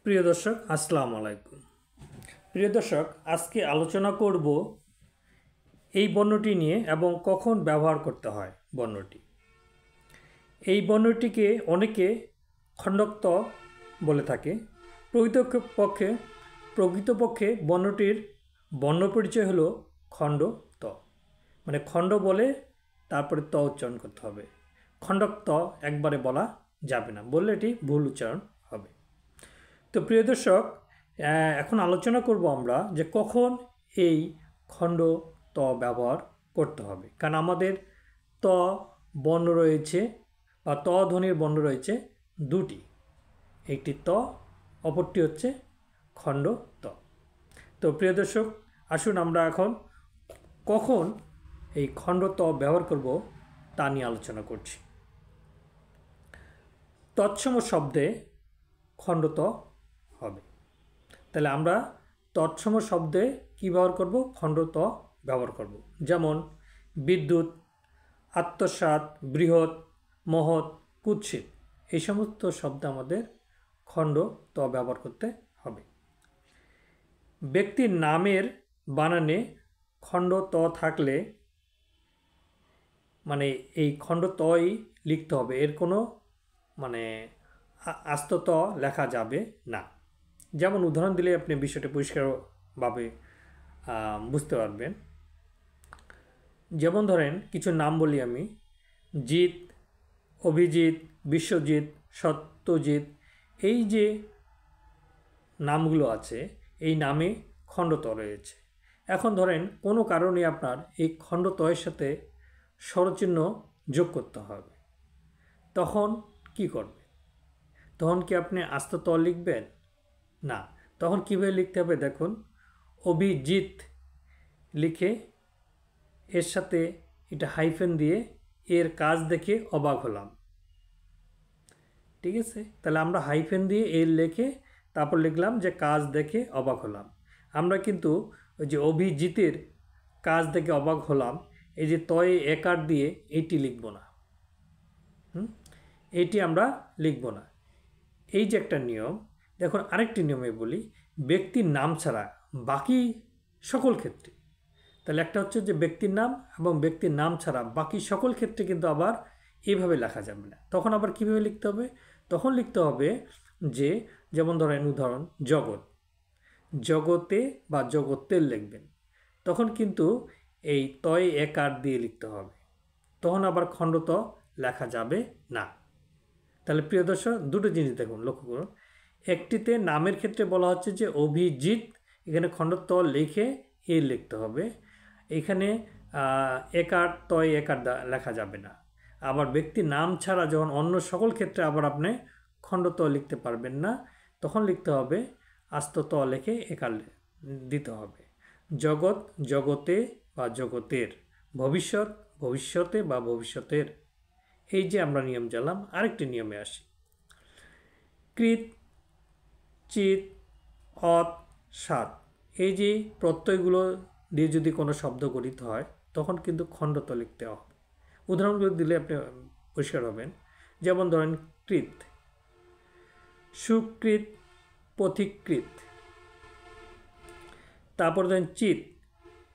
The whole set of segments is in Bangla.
প্রিয় দর্শক আসসালামু আলাইকুম। প্রিয় দর্শক, আজকে আলোচনা করব এই বর্ণটি নিয়ে এবং কখন ব্যবহার করতে হয় বর্ণটি। এই বর্ণটিকে অনেকে খণ্ডক্ত বলে থাকে। প্রকৃতপক্ষে বর্ণটির বর্ণপরিচয় হলো খণ্ড ত, মানে খণ্ড বলে তারপরে ত উচ্চারণ করতে হবে। খণ্ডক্ত একবারে বলা যাবে না, বললে এটি ভুল উচ্চারণ হবে। তো প্রিয় দর্শক, এখন আলোচনা করব আমরা যে কখন এই খণ্ড ত ব্যবহার করতে হবে। কারণ আমাদের ত বর্ণ রয়েছে বা ত ধ্বনির বর্ণ রয়েছে দুটি, একটি ত, অপরটি হচ্ছে খণ্ড ত। তো প্রিয় দর্শক, আসুন আমরা এখন কখন এই খণ্ড ত ব্যবহার করব তা নিয়ে আলোচনা করছি। তৎসম শব্দে খণ্ড ত হবে। তাহলে আমরা তৎসম শব্দে কী ব্যবহার করব? খণ্ড ত ব্যবহার করব। যেমন বিদ্যুৎ, আত্মসাৎ, বৃহৎ, মহৎ, কুৎসিত, এই সমস্ত শব্দে আমাদের খণ্ড ত ব্যবহার করতে হবে। ব্যক্তির নামের বানানে খণ্ড ত থাকলে মানে এই খণ্ড তই লিখতে হবে, এর কোনো মানে আস্ত ত লেখা যাবে না। যেমন উদাহরণ দিলে আপনি বিষয়টা পরিষ্কারভাবে বুঝতে পারবেন। যেমন ধরেন কিছু নাম বলি আমি: জিৎ, অভিজিৎ, বিশ্বজিৎ, সত্যজিৎ। এই যে নামগুলো আছে, এই নামে খণ্ডত রয়েছে। এখন ধরেন কোনো কারণে আপনার এই খণ্ডতয়ের সাথে স্বরচিহ্ন যোগ করতে হবে, তখন কি করবে? তখন কি আপনি আস্ত ত লিখবেন? না। তখন কীভাবে লিখতে হবে দেখুন, অভিজিৎ লিখে এর সাথে এটা হাইফেন দিয়ে এর কাজ দেখে অবাক হলাম। ঠিক আছে, তাহলে আমরা হাইফেন দিয়ে এর লিখে তারপর লিখলাম যে কাজ দেখে অবাক হলাম। আমরা কিন্তু ওই যে অভিজিতের কাজ দেখে অবাক হলাম, এই যে তয়ে একার দিয়ে এইটি লিখব না, এইটি আমরা লিখব না। এই যে একটা নিয়ম। দেখুন আরেকটি নিয়মে বলি, ব্যক্তির নাম ছাড়া বাকি সকল ক্ষেত্রে। তাহলে একটা হচ্ছে যে ব্যক্তির নাম, এবং ব্যক্তির নাম ছাড়া বাকি সকল ক্ষেত্রে কিন্তু আবার এইভাবে লেখা যাবে না। তখন আবার কীভাবে লিখতে হবে? তখন লিখতে হবে যে, যেমন ধরেন উদাহরণ, জগৎ, জগতে বা জগতের লিখবেন, তখন কিন্তু এই তয় একার দিয়ে লিখতে হবে, তখন আবার খণ্ডত লেখা যাবে না। তাহলে প্রিয় দর্শক, দুটো জিনিস দেখুন, লক্ষ্য করুন। একটিতে নামের ক্ষেত্রে বলা হচ্ছে যে অভিজিৎ, এখানে খণ্ডত লিখে এ লিখতে হবে, এখানে একার তয় একার লেখা যাবে না। আবার ব্যক্তি নাম ছাড়া যখন অন্য সকল ক্ষেত্রে আবার আপনি খণ্ডত লিখতে পারবেন না, তখন লিখতে হবে আস্ত ত লিখে একার দিতে হবে। জগৎ, জগতে বা জগতের, ভবিষ্যৎ, ভবিষ্যতে বা ভবিষ্যতের। এই যে আমরা নিয়ম জানলাম, আরেকটি নিয়মে আসি। কৃত, চিত, অত, সাত, এই যে প্রত্যয়গুলো দিয়ে যদি কোনো শব্দ গঠিত হয়, তখন কিন্তু খণ্ডত লিখতে হবে। উদাহরণগুলো দিলে আপনি পরিষ্কার হবেন। যেমন ধরেন কৃত, সুকৃত, পথিকৃত। তারপর ধরেন চিত,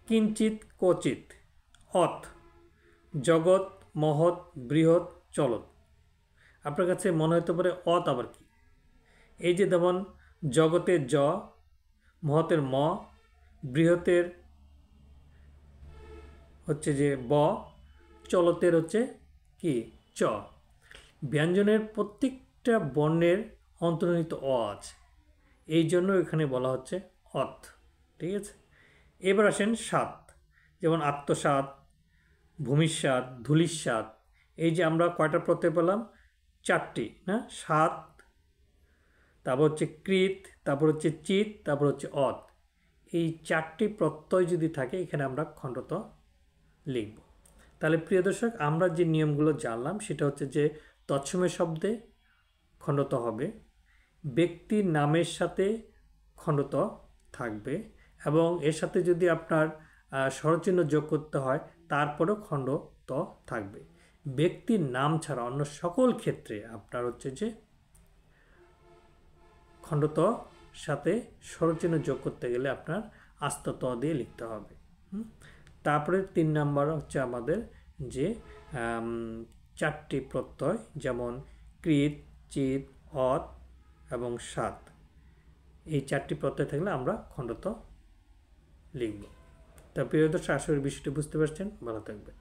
কিঞ্চিত, কচিত। অত, জগৎ, মহৎ, বৃহৎ, চলত। আপনার কাছে মনে হতে পারে অত আবার কি? এই যে যেমন জগতের জ, মহতের ম, বৃহতের হচ্ছে যে ব, চলতের হচ্ছে কি চ। ব্যঞ্জনের প্রত্যেকটা বর্ণের অন্তর্নিহিত অ আছে, এই জন্য এখানে বলা হচ্ছে অত। ঠিক আছে, এবার আসেন সাত। যেমন আত্মসাৎ, ভূমিস্বাদ, ধূলিস্বাদ। এই যে আমরা কয়টা প্রত্যয় পেলাম? চারটি না? সাত, তারপর হচ্ছে কৃত, তারপর হচ্ছে চিত, তারপর হচ্ছে অত। এই চারটি প্রত্যয় যদি থাকে, এখানে আমরা খণ্ডত লিখব। তাহলে প্রিয় দর্শক, আমরা যে নিয়মগুলো জানলাম সেটা হচ্ছে যে তৎসময় শব্দে খণ্ডত হবে, ব্যক্তির নামের সাথে খণ্ডত থাকবে, এবং এর সাথে যদি আপনার স্বরচিহ্ন যোগ করতে হয় তারপরেও খণ্ডত থাকবে। ব্যক্তির নাম ছাড়া অন্য সকল ক্ষেত্রে আপনার হচ্ছে যে খণ্ডত সাথে স্বরচিহ্ন যোগ করতে গেলে আপনার আস্ত ত দিয়ে লিখতে হবে। তারপরে 3 নাম্বার হচ্ছে আমাদের যে 4টি প্রত্যয়, যেমন কৃত, চিত, অত এবং সাত। এই 4টি প্রত্যয় থাকলে আমরা খণ্ডত লিখব। তা প্রিয় দর্শক, আশা করি বিষয়টি বুঝতে পারছেন। ভালো থাকবেন।